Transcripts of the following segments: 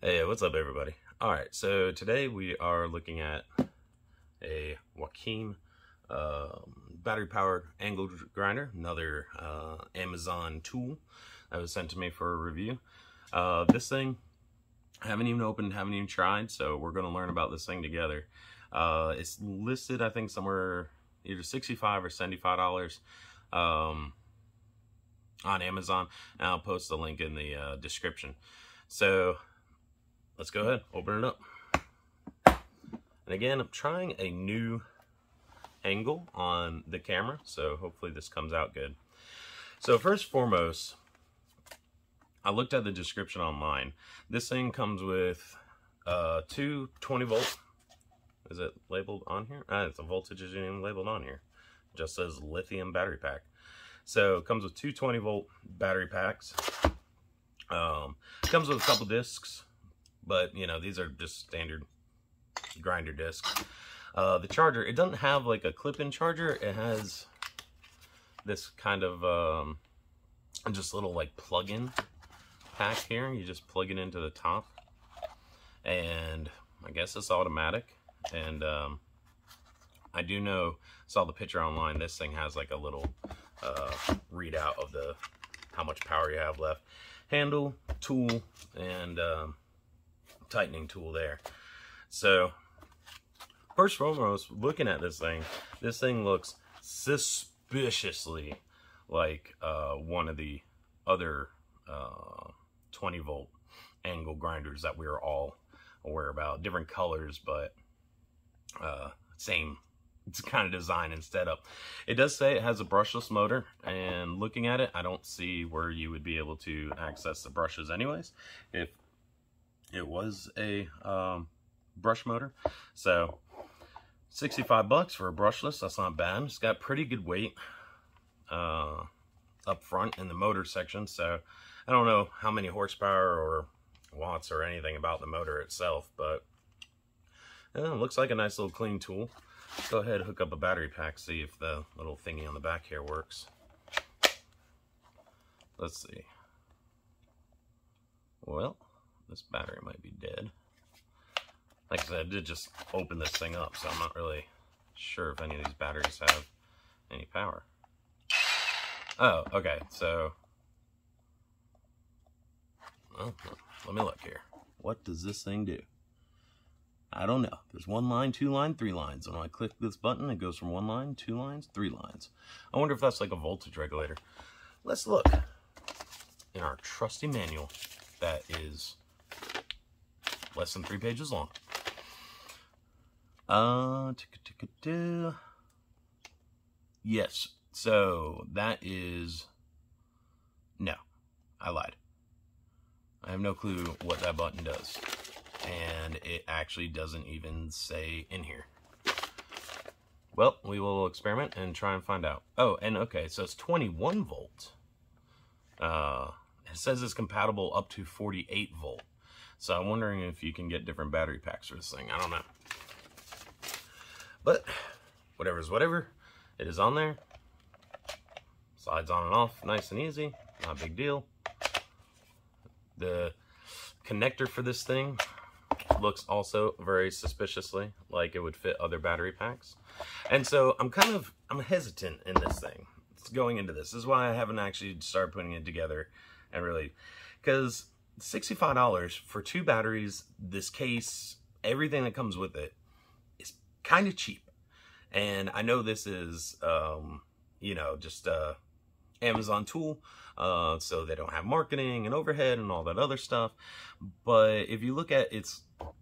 Hey, what's up everybody? Alright, so today we are looking at a Wakyme battery-powered angle grinder, another Amazon tool that was sent to me for a review. This thing, I haven't even opened, haven't even tried, so we're going to learn about this thing together. It's listed, I think, somewhere either $65 or $75 on Amazon, and I'll post the link in the description. So let's go ahead, open it up. And again, I'm trying a new angle on the camera, so hopefully this comes out good. So first and foremost, I looked at the description online. This thing comes with two 20-volt. Is it labeled on here? The voltage isn't even labeled on here. It just says lithium battery pack. So it comes with two 20-volt battery packs. Comes with a couple discs. But, you know, these are just standard grinder discs. The charger, it doesn't have like a clip-in charger. It has this kind of just little like plug-in pack here. You just plug it into the top. And I guess it's automatic. And I do know, saw the picture online, this thing has like a little readout of how much power you have left. Handle, tool, and tightening tool there. So first and foremost, looking at this thing looks suspiciously like one of the other 20-volt angle grinders that we are all aware about. Different colors, but same kind of design and setup. It does say it has a brushless motor, and looking at it, I don't see where you would be able to access the brushes anyways if it was a brush motor. So 65 bucks for a brushless, that's not bad. It's got pretty good weight up front in the motor section, so I don't know how many horsepower or watts or anything about the motor itself, but it looks like a nice little clean tool. Go ahead and hook up a battery pack, see if the little thingy on the back here works. Let's see. Well, this battery might be dead. Like I said, I did just open this thing up, so I'm not really sure if any of these batteries have any power. Oh, okay, so well, let me look here. What does this thing do? I don't know. There's one line, two line, three lines. And when I click this button, it goes from one line, two lines, three lines. I wonder if that's like a voltage regulator. Let's look in our trusty manual that is less than 3 pages long. Yes, so that is, no, I lied. I have no clue what that button does. And it actually doesn't even say in here. Well, we will experiment and try and find out. Oh, and okay, so it's 21 volt. It says it's compatible up to 48 volt. So I'm wondering if you can get different battery packs for this thing. I don't know. But whatever's whatever. It is on there. Slides on and off, nice and easy. Not a big deal. The connector for this thing looks also very suspiciously like it would fit other battery packs. And so I'm hesitant in this thing. It's going into this. This is why I haven't actually started putting it together and really, because $65 for two batteries, this case, everything that comes with it is kind of cheap. And I know this is, you know, just a Amazon tool, so they don't have marketing and overhead and all that other stuff. But if you look at its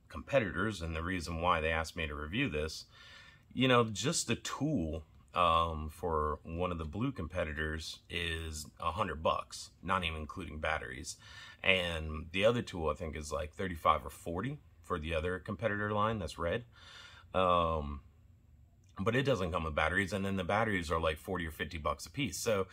competitors and the reason why they asked me to review this, you know, just the tool for one of the blue competitors is $100, not even including batteries. And the other tool I think is like 35 or 40 for the other competitor line that's red. But it doesn't come with batteries, and then the batteries are like 40 or 50 bucks a piece. So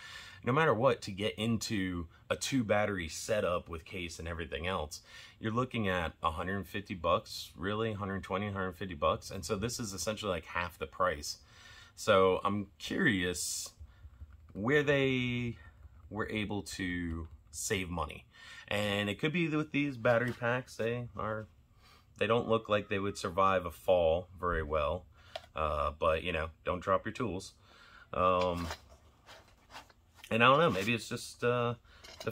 no matter what, to get into a 2 battery setup with case and everything else, you're looking at 150 bucks, really, 120, 150 bucks. And so this is essentially like half the price. So I'm curious where they were able to save money. And it could be with these battery packs, they don't look like they would survive a fall very well. But, you know, don't drop your tools. And I don't know, maybe it's just the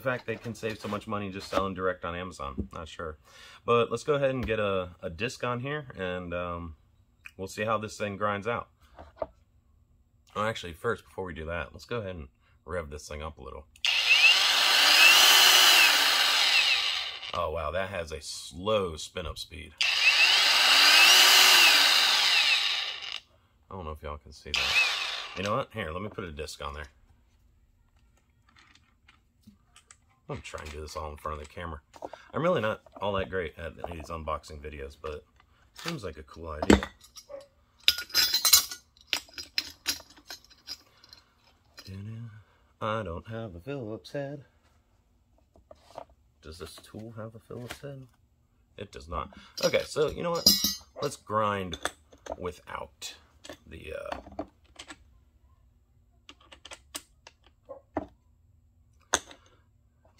fact they can save so much money just selling direct on Amazon. Not sure. But let's go ahead and get a disc on here, and we'll see how this thing grinds out. Oh, actually, first, before we do that, let's go ahead and rev this thing up a little. Oh, wow, that has a slow spin-up speed. I don't know if y'all can see that. You know what? Here, let me put a disc on there. I'm trying to do this all in front of the camera. I'm really not all that great at these unboxing videos, but it seems like a cool idea. I don't have a Phillips head. Does this tool have a Phillips head? It does not. Okay, so you know what? Let's grind without the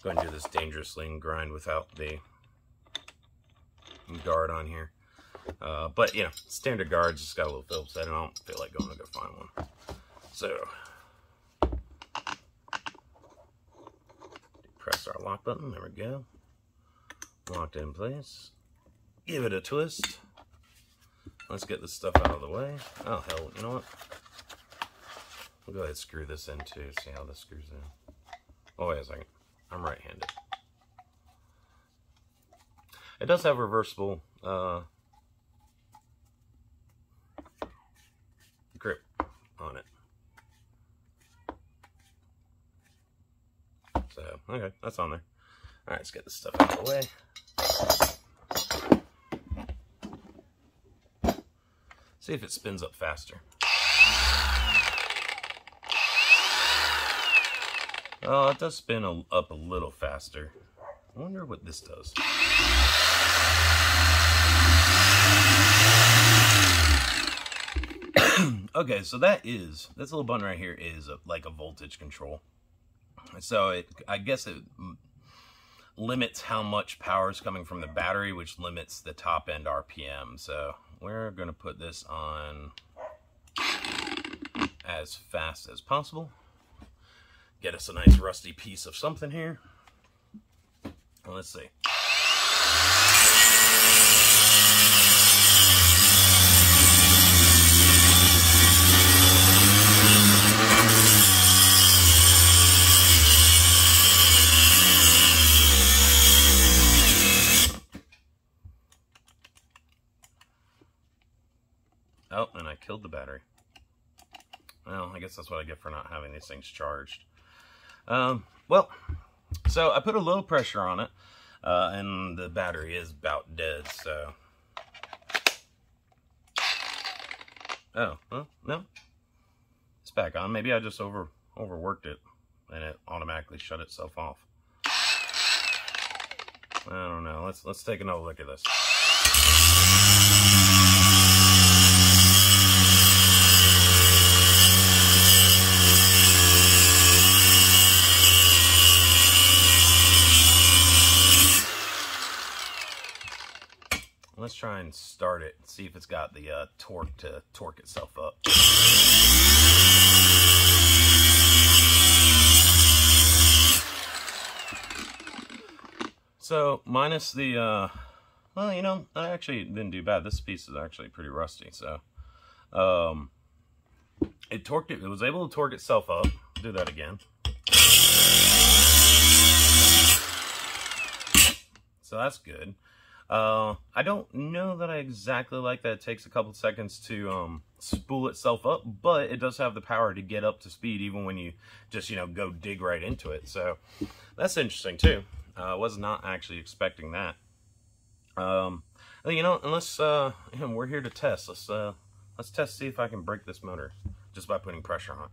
go ahead and do this dangerously and grind without the guard on here. But you know, standard guards just got a little Phillips head, and I don't feel like going to go find one. So press our lock button. There we go. Locked in place. Give it a twist. Let's get this stuff out of the way. Oh, hell, you know what? We'll go ahead and screw this in too. See how this screws in. Oh, wait a second. I'm right-handed. It does have reversible grip on it. So, okay, that's on there. All right, let's get this stuff out of the way. See if it spins up faster. Oh, it does spin up a little faster. I wonder what this does. Okay, so this little button right here is like a voltage control. So I guess it limits how much power is coming from the battery, which limits the top end RPM. So we're going to put this on as fast as possible. Get us a nice rusty piece of something here. Let's see. Oh, and I killed the battery. Well, I guess that's what I get for not having these things charged. Well, so I put a little pressure on it, and the battery is about dead, so. Oh, well, no. It's back on. Maybe I just overworked it, and it automatically shut itself off. I don't know. Let's take another look at this. Let's try and start it, see if it's got the torque to torque itself up. So, minus the, well, you know, I actually didn't do bad. This piece is actually pretty rusty, so. It was able to torque itself up. Do that again. So that's good. I don't know that I exactly like that it takes a couple seconds to spool itself up, but it does have the power to get up to speed even when you just, you know, go dig right into it. So that's interesting too. I was not actually expecting that. You know, unless we're here to test. Let's test, see if I can break this motor just by putting pressure on it.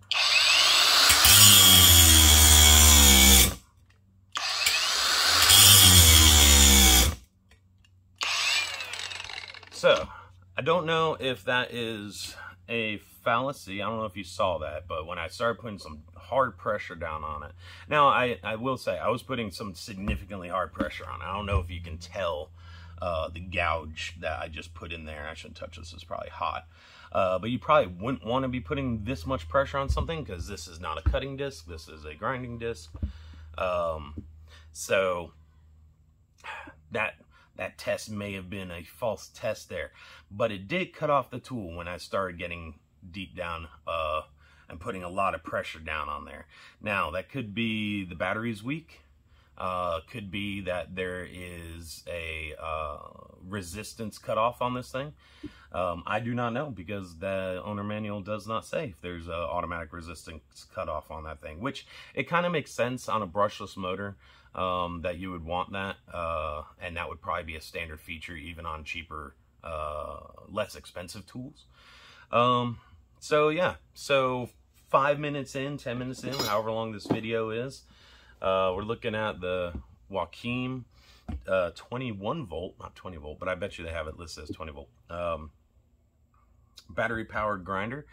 So, I don't know if that is a fallacy. I don't know if you saw that, but when I started putting some hard pressure down on it. Now, I will say, I was putting some significantly hard pressure on it. I don't know if you can tell the gouge that I just put in there. I shouldn't touch this, it's probably hot. But you probably wouldn't want to be putting this much pressure on something, because this is not a cutting disc, this is a grinding disc. So that test may have been a false test there, but it did cut off the tool when I started getting deep down and putting a lot of pressure down on there. Now, that could be the battery's weak, could be that there is a resistance cut off on this thing. I do not know, because the owner manual does not say if there's an automatic resistance cut off on that thing, which it kind of makes sense on a brushless motor. That you would want that, and that would probably be a standard feature even on cheaper, less expensive tools. So yeah, so 5 minutes in, 10 minutes in, however long this video is, we're looking at the Wakyme 21 volt, not 20 volt, but I bet you they have it listed as 20 volt, battery powered grinder.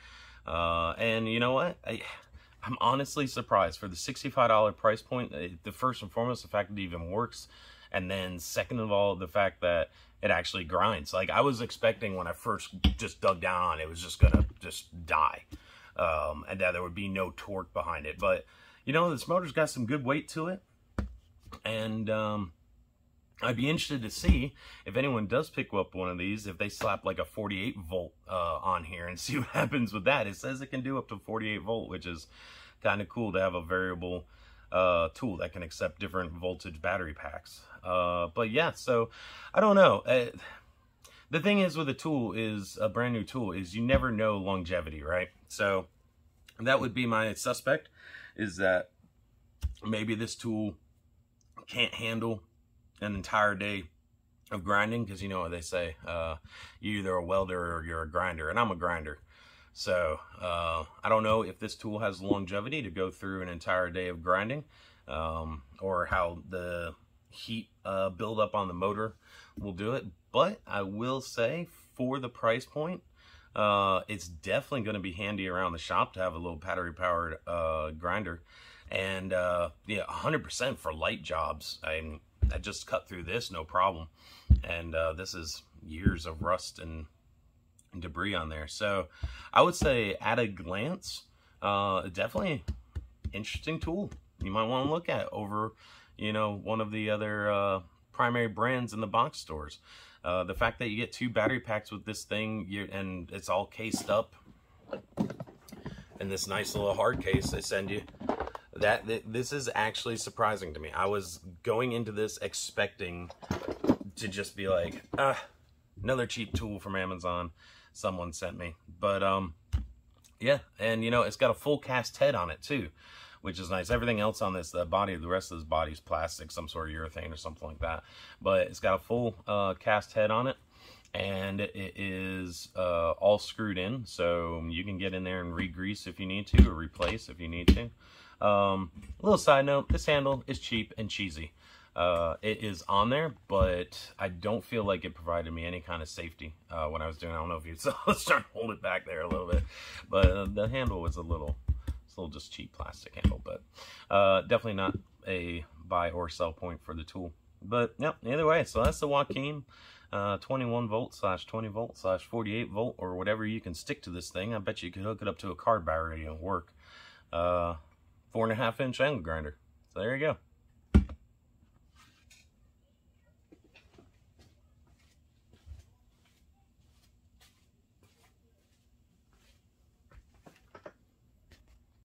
And you know what? I'm honestly surprised for the $65 price point. The first and foremost, the fact that it even works, and then second of all, the fact that it actually grinds. Like, I was expecting when I first just dug down on it, it was just gonna just die, and that there would be no torque behind it. But you know, this motor's got some good weight to it, and I'd be interested to see if anyone does pick up one of these, if they slap like a 48 volt on here and see what happens with that. It says it can do up to 48 volt, which is kind of cool to have a variable tool that can accept different voltage battery packs. But yeah, so I don't know. The thing is with a tool, is a brand new tool, is you never know longevity, right? So that would be my suspect, is that maybe this tool can't handle an entire day of grinding, because you know what they say, you're either a welder or you're a grinder, and I'm a grinder. So I don't know if this tool has longevity to go through an entire day of grinding, or how the heat buildup on the motor will do it. But I will say, for the price point, it's definitely going to be handy around the shop to have a little battery powered grinder. And yeah, 100% for light jobs. I just cut through this, no problem. And this is years of rust and debris on there. So I would say, at a glance, definitely interesting tool. You might want to look at over, you know, one of the other primary brands in the box stores. The fact that you get 2 battery packs with this thing, and it's all cased up in this nice little hard case they send you. This is actually surprising to me. I was going into this expecting to just be like, another cheap tool from Amazon someone sent me. But yeah, and you know, it's got a full cast head on it too, which is nice. Everything else on this, the rest of this body is plastic, some sort of urethane or something like that. But it's got a full cast head on it, and it is all screwed in, so you can get in there and re-grease if you need to, or replace if you need to. A little side note, this handle is cheap and cheesy. It is on there, but I don't feel like it provided me any kind of safety when I was doing it. I don't know if you saw, I was trying to hold it back there a little bit, but the handle was a little just cheap plastic handle, but definitely not a buy or sell point for the tool. But yeah, either way, so that's the Wakyme 21 volt / 20 volt / 48 volt, or whatever you can stick to this thing. I bet you could hook it up to a car battery and work. 4.5-inch angle grinder. So there you go.